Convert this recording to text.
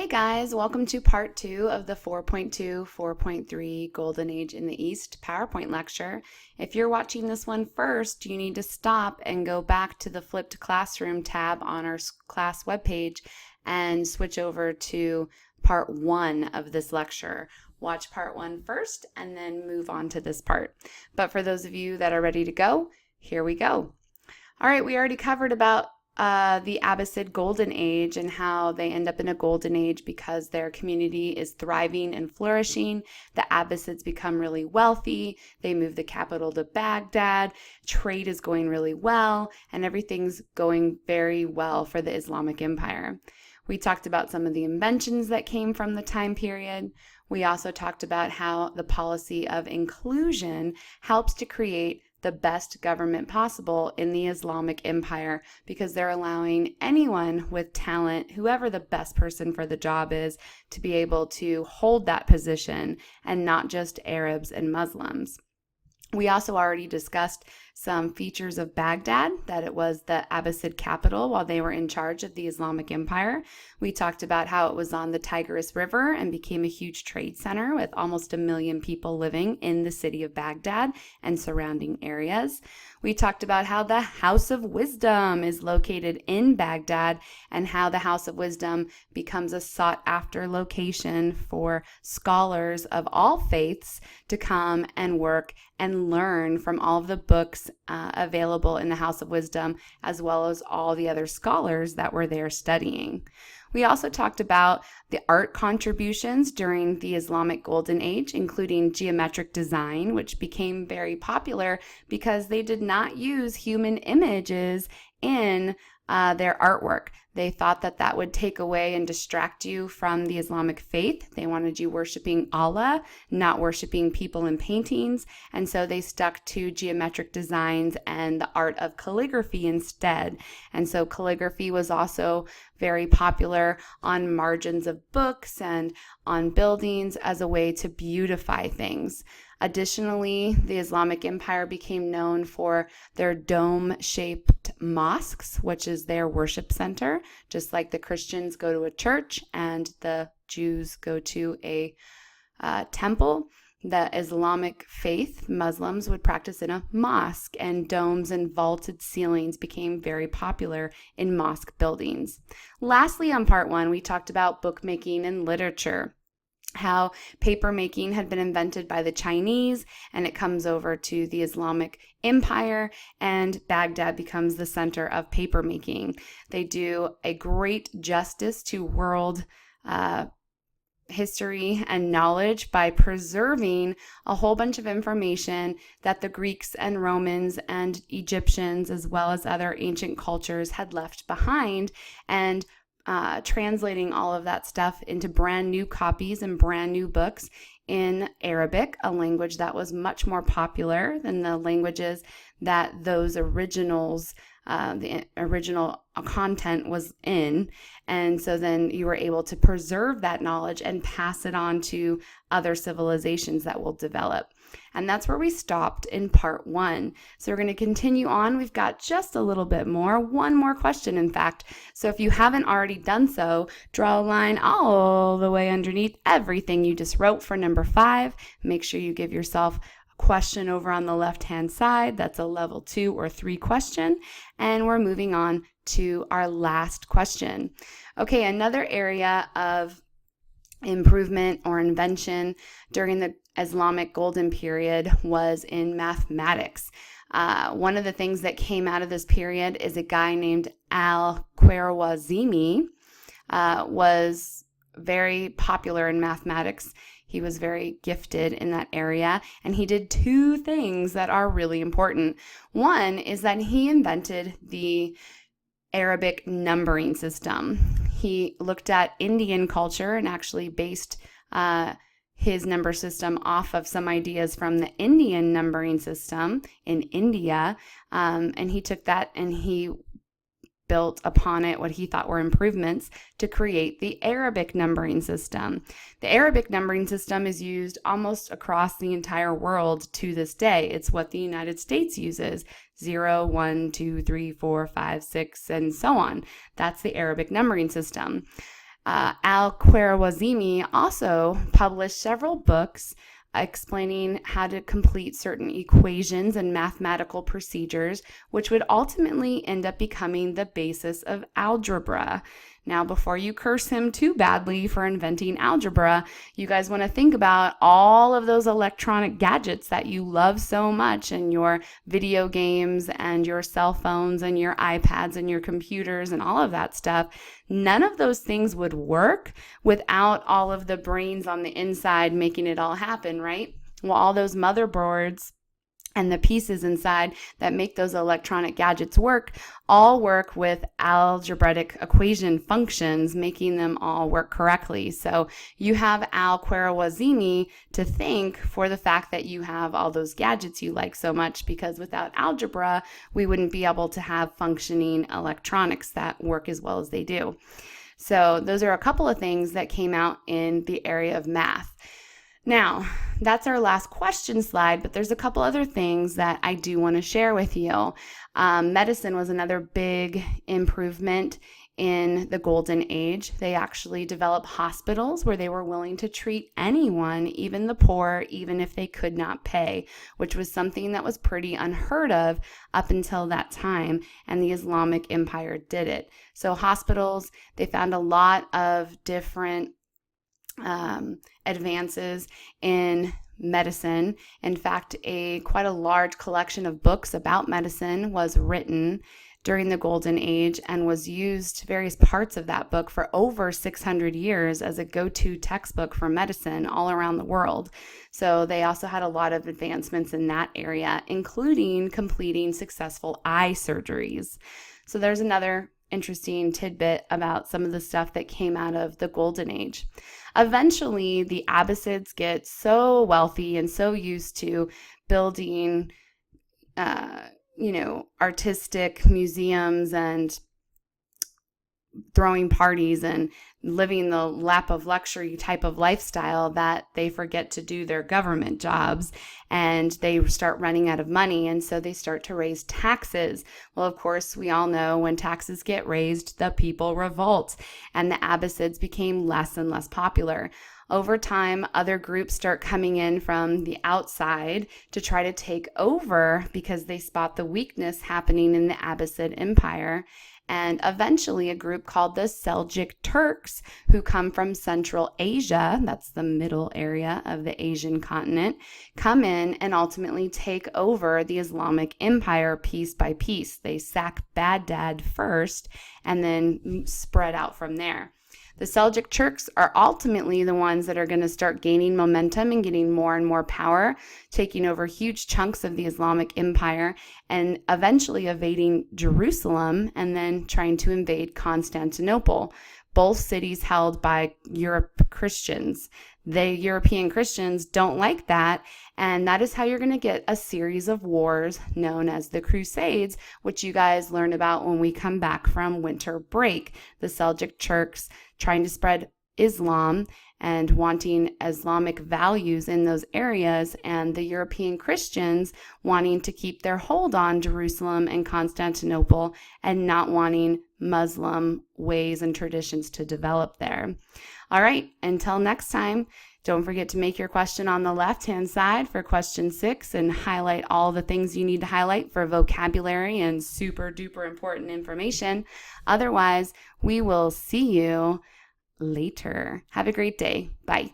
guys, welcome to part 2 of the 4.2, 4.3 Golden Age in the East PowerPoint lecture. If you're watching this one first, you need to stop and go back to the Flipped Classroom tab on our class webpage and switch over to part 1 of this lecture. Watch part 1 first and then move on to this part. But for those of you that are ready to go, here we go. All right, we already covered about the Abbasid Golden Age and how they end up in a golden age because their community is thriving and flourishing. The Abbasids become really wealthy. They move the capital to Baghdad. Trade is going really well, and everything's going very well for the Islamic Empire. We talked about some of the inventions that came from the time period. We also talked about how the policy of inclusion helps to create the best government possible in the Islamic Empire because they're allowing anyone with talent, whoever the best person for the job is, to be able to hold that position and not just Arabs and Muslims. We also already discussed some features of Baghdad, that it was the Abbasid capital while they were in charge of the Islamic Empire. We talked about how it was on the Tigris River and became a huge trade center with almost 1 million people living in the city of Baghdad and surrounding areas. We talked about how the House of Wisdom is located in Baghdad and how the House of Wisdom becomes a sought-after location for scholars of all faiths to come and work and learn from all of the books available in the House of Wisdom, as well as all the other scholars that were there studying. We also talked about the art contributions during the Islamic Golden Age, including geometric design, which became very popular because they did not use human images in their artwork. They thought that that would take away and distract you from the Islamic faith. They wanted you worshiping Allah, not worshiping people in paintings, and so they stuck to geometric designs and the art of calligraphy instead. And so calligraphy was also very popular on margins of books and on buildings as a way to beautify things. Additionally, the Islamic Empire became known for their dome-shaped mosques, which is their worship center, just like the Christians go to a church and the Jews go to a temple. The Islamic faith, Muslims, would practice in a mosque, and domes and vaulted ceilings became very popular in mosque buildings. Lastly, on part 1, we talked about bookmaking and literature, how paper making had been invented by the Chinese and it comes over to the Islamic Empire, and Baghdad becomes the center of paper making. They do a great justice to world history and knowledge by preserving a whole bunch of information that the Greeks and Romans and Egyptians, as well as other ancient cultures, had left behind, and translating all of that stuff into brand new copies and brand new books in Arabic, a language that was much more popular than the languages that those originals, the original content was in. And so then you were able to preserve that knowledge and pass it on to other civilizations that will develop. And that's where we stopped in part 1. So we're going to continue on. We've got just a little bit more, one more question, in fact. So if you haven't already done so, draw a line all the way underneath everything you just wrote for number 5. Make sure you give yourself a question over on the left-hand side. That's a level 2 or 3 question. And we're moving on to our last question. Okay, another area of improvement or invention during the Islamic Golden Period was in mathematics. One of the things that came out of this period is a guy named Al-Khwarizmi was very popular in mathematics. He was very gifted in that area, and he did 2 things that are really important. One is that he invented the Arabic numbering system. He looked at Indian culture and actually based his number system off of some ideas from the Indian numbering system in India, and he took that and he built upon it what he thought were improvements to create the Arabic numbering system. The Arabic numbering system is used almost across the entire world to this day. It's what the United States uses: 0, 1, 2, 3, 4, 5, 6, and so on. That's the Arabic numbering system. Al-Khwarizmi also published several books explaining how to complete certain equations and mathematical procedures, which would ultimately end up becoming the basis of algebra. Now, before you curse him too badly for inventing algebra, you guys want to think about all of those electronic gadgets that you love so much, and your video games and your cell phones and your iPads and your computers and all of that stuff. None of those things would work without all of the brains on the inside making it all happen, right? Well, all those motherboards and the pieces inside that make those electronic gadgets work all work with algebraic equation functions, making them all work correctly. So you have Al-Khwarizmi to thank for the fact that you have all those gadgets you like so much, because without algebra, we wouldn't be able to have functioning electronics that work as well as they do. So those are a couple of things that came out in the area of math. Now, that's our last question slide, but there's a couple other things that I do want to share with you. Medicine was another big improvement in the Golden Age. They actually developed hospitals where they were willing to treat anyone, even the poor, even if they could not pay, which was something that was pretty unheard of up until that time, and the Islamic Empire did it. So hospitals, they found a lot of different advances in medicine. In fact, quite a large collection of books about medicine was written during the Golden Age and was used, various parts of that book, for over 600 years as a go-to textbook for medicine all around the world. So they also had a lot of advancements in that area, including completing successful eye surgeries. So there's another interesting tidbit about some of the stuff that came out of the Golden Age. Eventually, the Abbasids get so wealthy and so used to building, artistic museums and throwing parties and living the lap of luxury type of lifestyle that they forget to do their government jobs, and they start running out of money, and so they start to raise taxes. Well, of course, we all know when taxes get raised, the people revolt, and the Abbasids became less and less popular. Over time, other groups start coming in from the outside to try to take over because they spot the weakness happening in the Abbasid Empire. And eventually a group called the Seljuk Turks, who come from Central Asia, that's the middle area of the Asian continent, come in and ultimately take over the Islamic Empire piece by piece. They sack Baghdad first and then spread out from there. The Seljuk Turks are ultimately the ones that are going to start gaining momentum and getting more and more power, taking over huge chunks of the Islamic Empire and eventually evading Jerusalem and then trying to invade Constantinople, both cities held by Christians. The European Christians don't like that, and that is how you're going to get a series of wars known as the Crusades, which you guys learn about when we come back from winter break. The Seljuk Turks trying to spread Islam and wanting Islamic values in those areas, and the European Christians wanting to keep their hold on Jerusalem and Constantinople and not wanting Muslim ways and traditions to develop there. All right, until next time, don't forget to make your question on the left-hand side for question 6 and highlight all the things you need to highlight for vocabulary and super duper important information. Otherwise, we will see you later. Have a great day. Bye.